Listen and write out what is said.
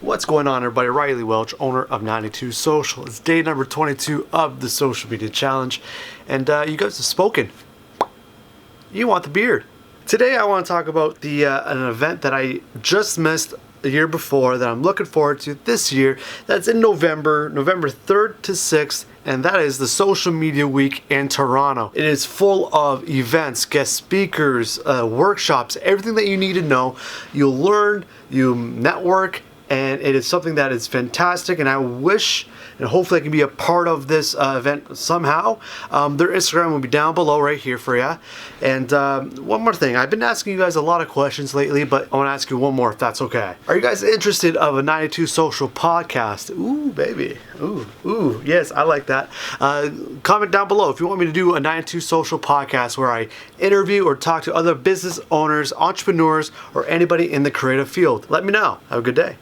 What's going on, everybody? Riley Welch, owner of 92Social. It's day number 22 of the social media challenge, and you guys have spoken. You want the beard. Today I want to talk about an event that I just missed the year before that I'm looking forward to this year. That's in November 3rd to 6th, and that is the Social Media Week in Toronto. It is full of events, guest speakers, workshops, everything that you need to know. You'll learn, you network, and it is something that is fantastic, and I wish and hopefully I can be a part of this event somehow. Their Instagram will be down below right here for you. And one more thing, I've been asking you guys a lot of questions lately, but I want to ask you one more if that's okay. Are you guys interested of a 92Social podcast? Ooh, baby. Ooh, yes, I like that. Comment down below if you want me to do a 92Social podcast where I interview or talk to other business owners, entrepreneurs, or anybody in the creative field. Let me know. Have a good day.